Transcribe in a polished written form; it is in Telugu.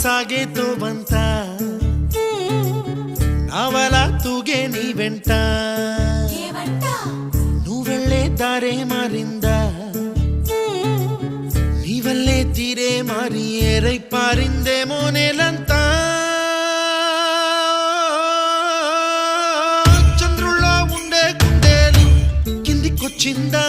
సాగేతో బంత నవల తూగే నీ వెంట నువ్వెళ్ళే దారే మారిందా నీ వల్లే తీరే మారి ఏరై పారిందేమో నేలంతా చంద్రుల్లో ఉండే గుండెలు కిందికొచ్చిందా